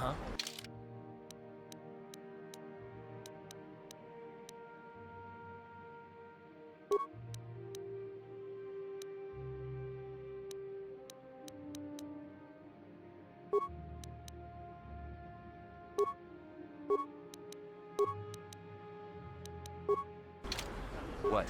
Uh-huh. What?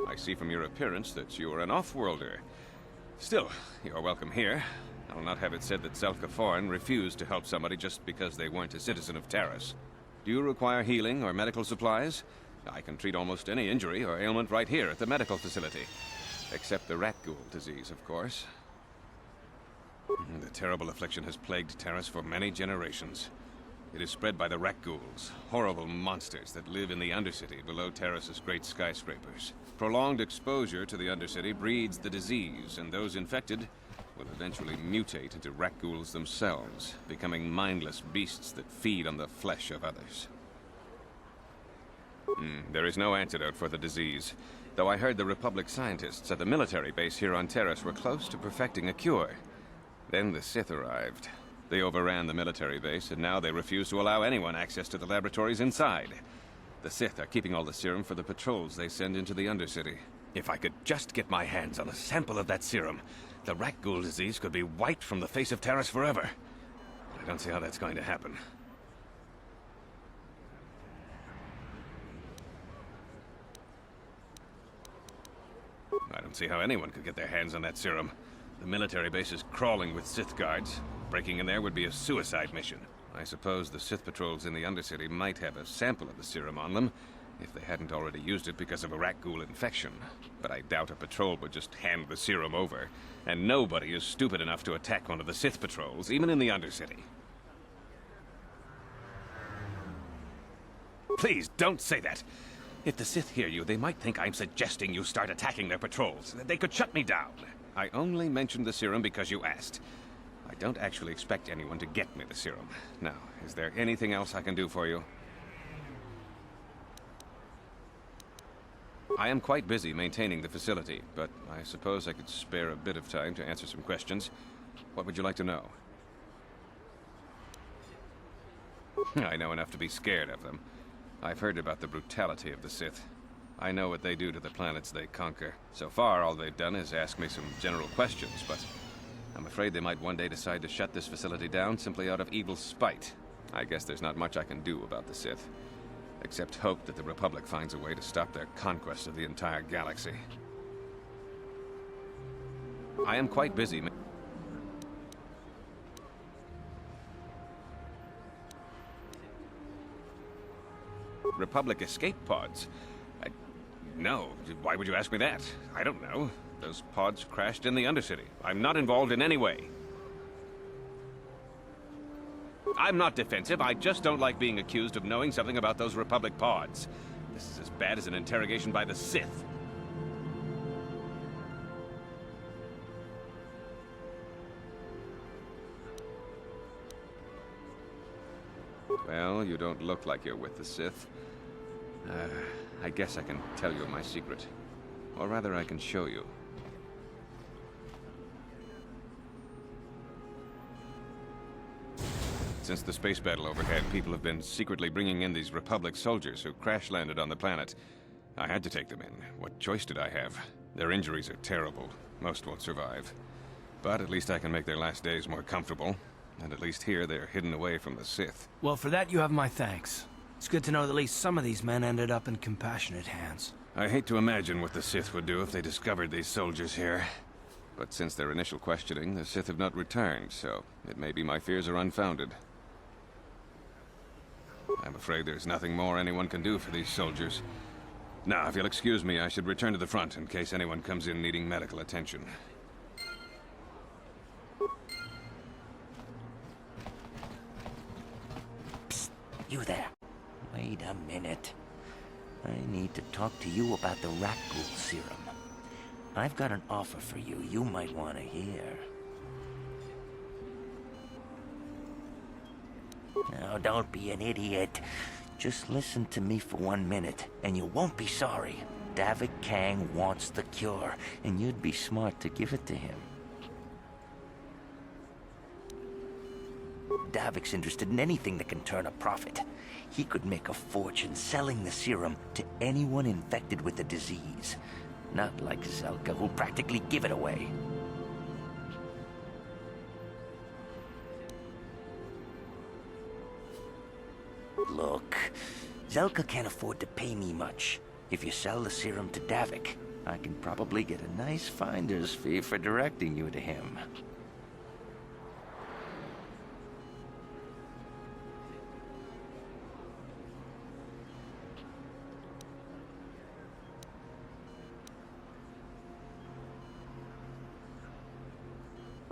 I see from your appearance that you are an off-worlder. Still, you are welcome here. I'll not have it said that Self-Foreign refused to help somebody just because they weren't a citizen of Terrace. Do you require healing or medical supplies? I can treat almost any injury or ailment right here at the medical facility. Except the rat ghoul disease, of course. The terrible affliction has plagued Terrace for many generations. It is spread by the rat ghouls, horrible monsters that live in the Undercity below Terrace's great skyscrapers. Prolonged exposure to the Undercity breeds the disease, and those infected will eventually mutate into rat ghouls themselves, becoming mindless beasts that feed on the flesh of others. There is no antidote for the disease, though I heard the Republic scientists at the military base here on Terrace were close to perfecting a cure. Then the Sith arrived. They overran the military base, and now they refuse to allow anyone access to the laboratories inside. The Sith are keeping all the serum for the patrols they send into the Undercity. If I could just get my hands on a sample of that serum, the rat ghoul disease could be wiped from the face of Terrace forever. I don't see how that's going to happen. I don't see how anyone could get their hands on that serum. The military base is crawling with Sith guards. Breaking in there would be a suicide mission. I suppose the Sith patrols in the Undercity might have a sample of the serum on them, if they hadn't already used it because of a rat ghoul infection. But I doubt a patrol would just hand the serum over. And nobody is stupid enough to attack one of the Sith patrols, even in the Undercity. Please, don't say that. If the Sith hear you, they might think I'm suggesting you start attacking their patrols. They could shut me down. I only mentioned the serum because you asked. I don't actually expect anyone to get me the serum. Now, is there anything else I can do for you? I am quite busy maintaining the facility, but I suppose I could spare a bit of time to answer some questions. What would you like to know? I know enough to be scared of them. I've heard about the brutality of the Sith. I know what they do to the planets they conquer. So far, all they've done is ask me some general questions, but I'm afraid they might one day decide to shut this facility down simply out of evil spite. I guess there's not much I can do about the Sith, except hope that the Republic finds a way to stop their conquest of the entire galaxy. I am quite busy. Republic escape pods? No. Why would you ask me that? I don't know. Those pods crashed in the Undercity. I'm not involved in any way. I'm not defensive. I just don't like being accused of knowing something about those Republic pods. This is as bad as an interrogation by the Sith. Well, you don't look like you're with the Sith. I guess I can tell you my secret. Or rather, I can show you. Since the space battle overhead, people have been secretly bringing in these Republic soldiers who crash-landed on the planet. I had to take them in. What choice did I have? Their injuries are terrible. Most won't survive. But at least I can make their last days more comfortable. And at least here, they're hidden away from the Sith. Well, for that you have my thanks. It's good to know that at least some of these men ended up in compassionate hands. I hate to imagine what the Sith would do if they discovered these soldiers here. But since their initial questioning, the Sith have not returned, so it may be my fears are unfounded. I'm afraid there's nothing more anyone can do for these soldiers. Now, if you'll excuse me, I should return to the front in case anyone comes in needing medical attention. Psst, you there. Wait a minute. I need to talk to you about the rat ghoul serum. I've got an offer for you might want to hear. Now, don't be an idiot. Just listen to me for 1 minute, and you won't be sorry. Davik Kang wants the cure, and you'd be smart to give it to him. Davik's interested in anything that can turn a profit. He could make a fortune selling the serum to anyone infected with the disease. Not like Zelka, who'll practically give it away. Look, Zelka can't afford to pay me much. If you sell the serum to Davik, I can probably get a nice finder's fee for directing you to him.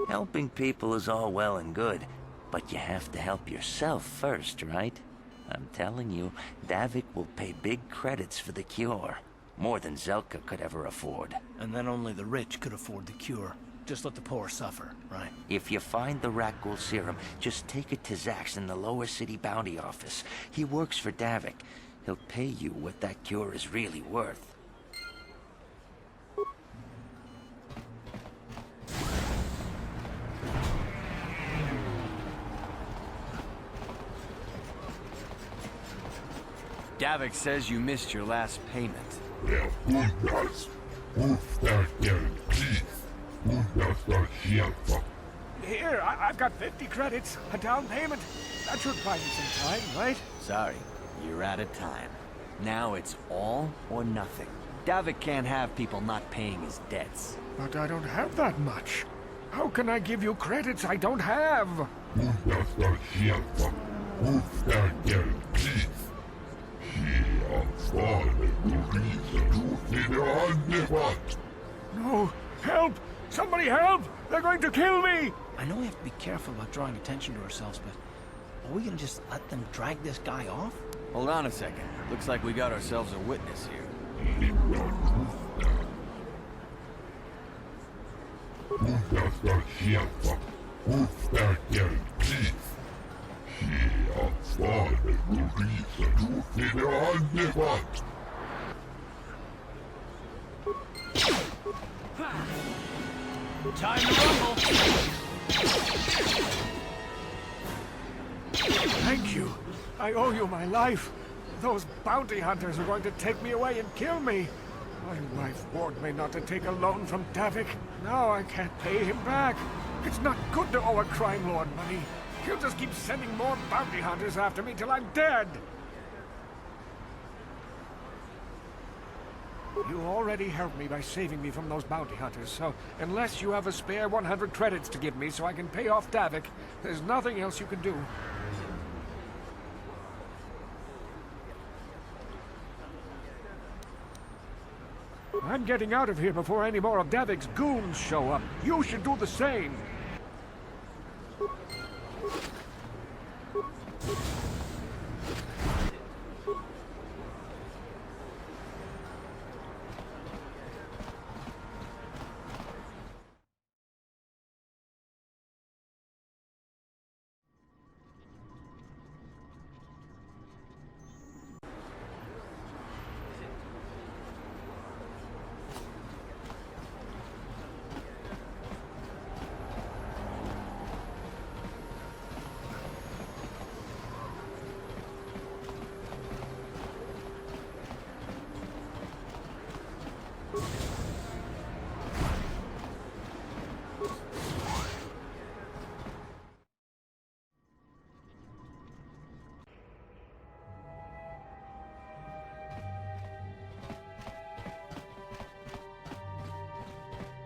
Helping people is all well and good, but you have to help yourself first, right? I'm telling you, Davik will pay big credits for the cure. More than Zelka could ever afford. And then only the rich could afford the cure. Just let the poor suffer, right? If you find the rat ghoul serum, just take it to Zax in the lower city bounty office. He works for Davik. He'll pay you what that cure is really worth. Davik says you missed your last payment. Here, I've got 50 credits, a down payment. That should buy me some time, right? Sorry, you're out of time. Now it's all or nothing. Davik can't have people not paying his debts. But I don't have that much. How can I give you credits I don't have? No! Help! Somebody help! They're going to kill me! I know we have to be careful about drawing attention to ourselves, but are we gonna just let them drag this guy off? Hold on a second. Looks like we got ourselves a witness here. Time to rumble! Thank you. I owe you my life. Those bounty hunters are going to take me away and kill me. My wife warned me not to take a loan from Davik. Now I can't pay him back. It's not good to owe a crime lord money. He'll just keep sending more bounty hunters after me till I'm dead. You already helped me by saving me from those bounty hunters, so unless you have a spare 100 credits to give me so I can pay off Davik, there's nothing else you can do. I'm getting out of here before any more of Davik's goons show up. You should do the same.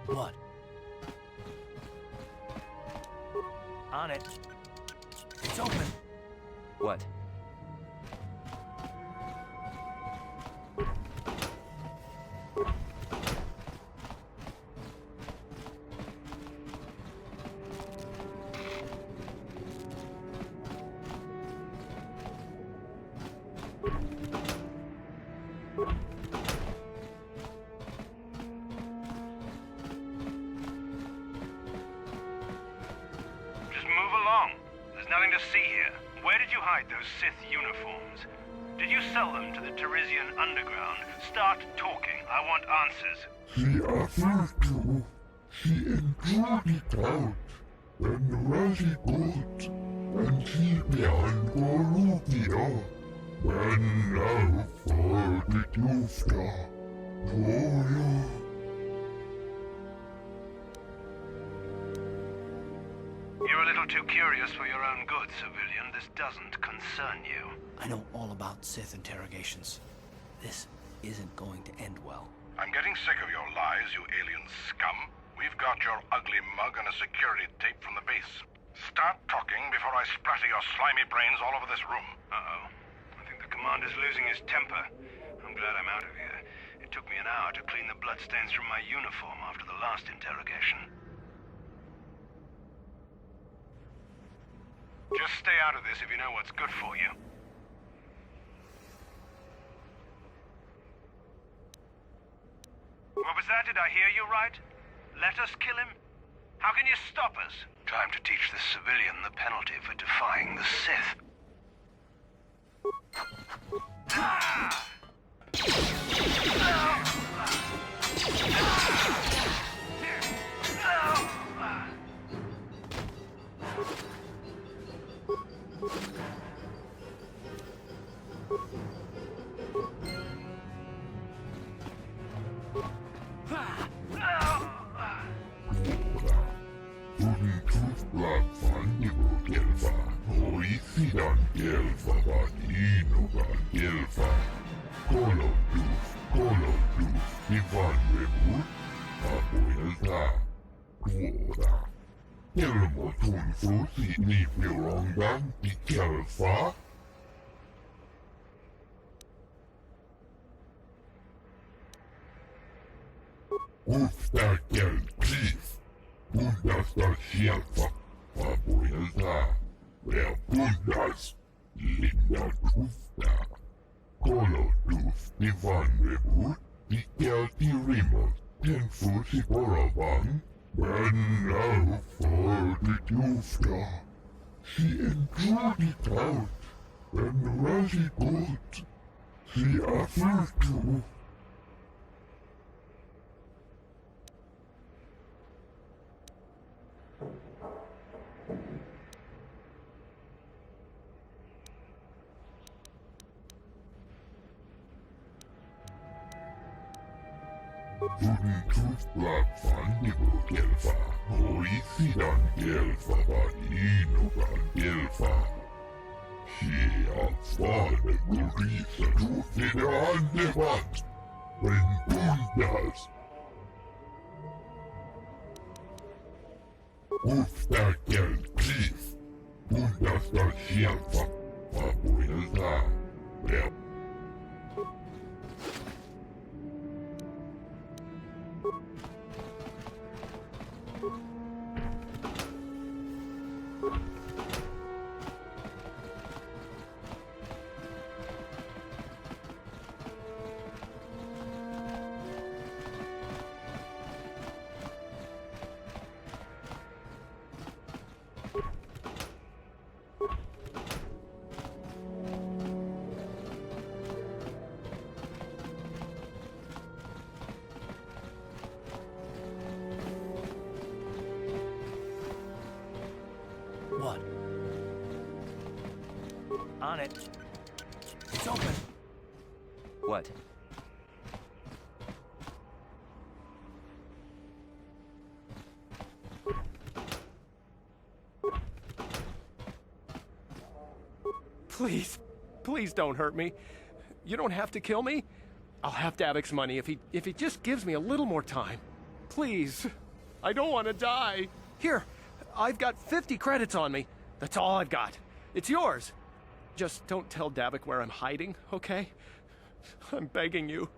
What? On it. It's open. What? Just move along. There's nothing to see here. Where did you hide those Sith uniforms? Did you sell them to the Teresian underground? Start talking. I want answers. She offered to. She enjoyed it out. And really good. And she began Gorubia. When I thought it used to. You're a little too curious for your own good, civilian. This doesn't concern you. I know all about Sith interrogations. This isn't going to end well. I'm getting sick of your lies, you alien scum. We've got your ugly mug and a security tape from the base. Start talking before I splatter your slimy brains all over this room. Uh-oh. I think the commander's losing his temper. I'm glad I'm out of here. It took me an hour to clean the bloodstains from my uniform after the last interrogation. Just stay out of this if you know what's good for you. What was that? Did I hear you right? Let us kill him? How can you stop us? Time to teach this civilian the penalty for defying the Sith. She enjoyed it out. And really good. She offered to. Tuntut blackfannigo gelfa, oisidan gelfa vadinogan gelfa. Shea svane gurisa tufine andevat, when bundas. Ufta gel klif, bundas da sjelfa, vabuelta, vep. What? On it. It's open. What? Please, please don't hurt me. You don't have to kill me. I'll have Davik's money if he just gives me a little more time. Please. I don't want to die. Here, I've got 50 credits on me. That's all I've got. It's yours. Just don't tell Davik where I'm hiding, okay? I'm begging you.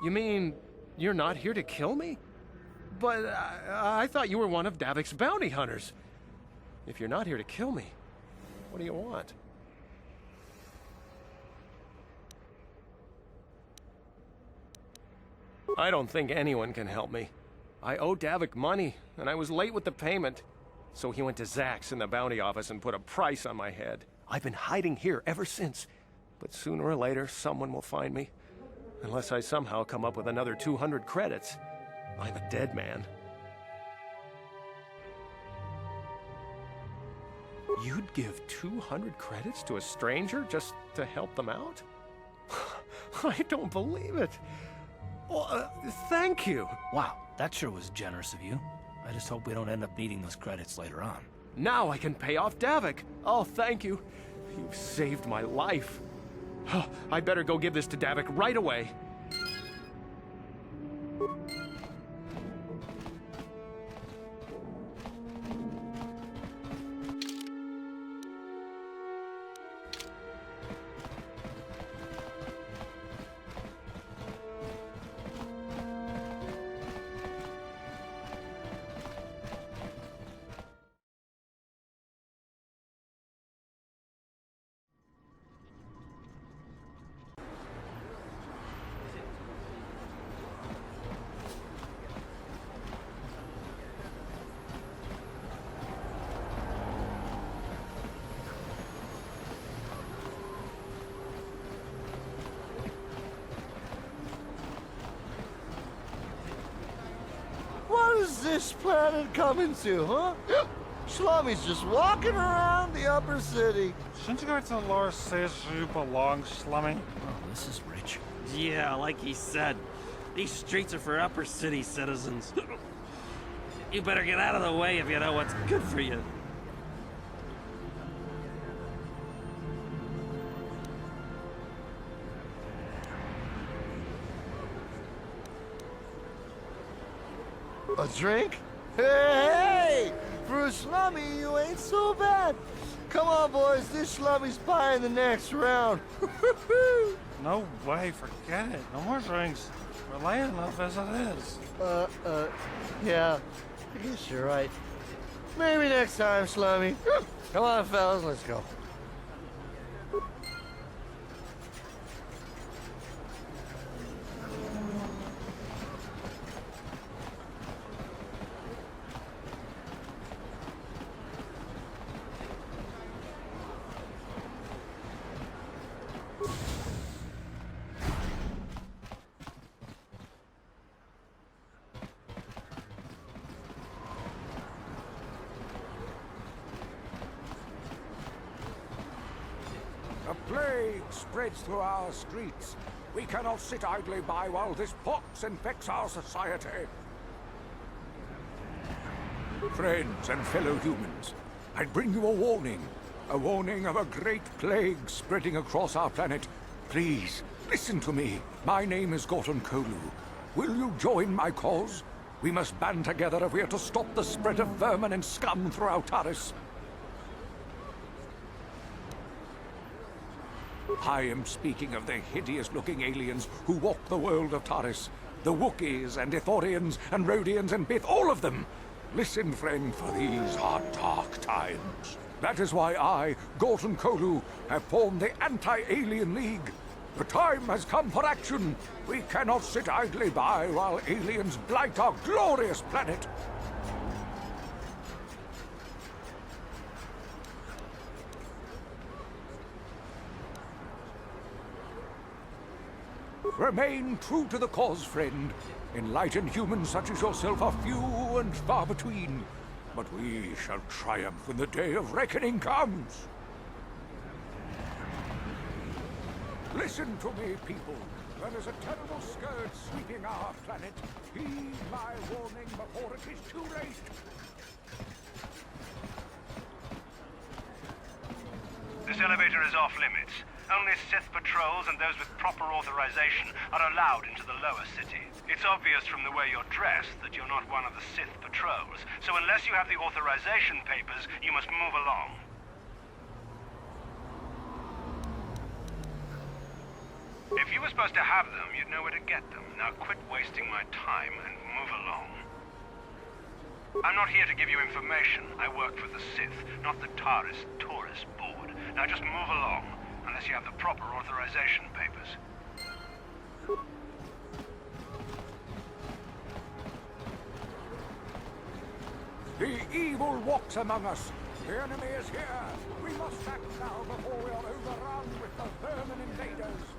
You mean you're not here to kill me? But I thought you were one of Davik's bounty hunters. If you're not here to kill me, what do you want? I don't think anyone can help me. I owe Davik money, and I was late with the payment. So he went to Zach's in the bounty office and put a price on my head. I've been hiding here ever since. But sooner or later, someone will find me. Unless I somehow come up with another 200 credits. I'm a dead man. You'd give 200 credits to a stranger just to help them out? I don't believe it. Well, thank you. Wow, that sure was generous of you. I just hope we don't end up needing those credits later on. Now I can pay off Davik. Oh, thank you. You've saved my life. I better go give this to Davik right away. What is this planet coming to, huh? Slummy's just walking around the upper city. Shouldn't you go to the lower says you belong, Slummy? Oh, this is rich. Yeah, like he said. These streets are for upper city citizens. You better get out of the way if you know what's good for you. A drink? Hey! For a slummy, you ain't so bad. Come on, boys. This slummy's buying the next round. No way, forget it. No more drinks. We're late enough as it is. Yeah. I guess you're right. Maybe next time, slummy. Come on, fellas, let's go. A plague spreads through our streets. We cannot sit idly by while this pox infects our society. Friends and fellow humans, I bring you a warning. A warning of a great plague spreading across our planet. Please, listen to me. My name is Gorton Kolu. Will you join my cause? We must band together if we are to stop the spread of vermin and scum throughout Taris. I am speaking of the hideous-looking aliens who walk the world of Taris. The Wookiees and Ithorians and Rhodians and Bith, all of them. Listen, friend, for these are dark times. That is why I, Gorton Kolu, have formed the Anti-Alien League. The time has come for action. We cannot sit idly by while aliens blight our glorious planet. Remain true to the cause, friend. Enlightened humans such as yourself are few and far between. But we shall triumph when the day of reckoning comes. Listen to me, people. There is a terrible scourge sweeping our planet. Heed my warning before it is too late. This elevator is off limits. Only Sith patrols and those with proper authorization are allowed into the lower city. It's obvious from the way you're dressed that you're not one of the Sith patrols, so unless you have the authorization papers, you must move along. If you were supposed to have them, you'd know where to get them. Now quit wasting my time and move along. I'm not here to give you information. I work for the Sith, not the Taris Tourist Board. Now just move along, unless you have the proper authorization papers. The evil walks among us. The enemy is here. We must act now before we are overrun with the vermin invaders.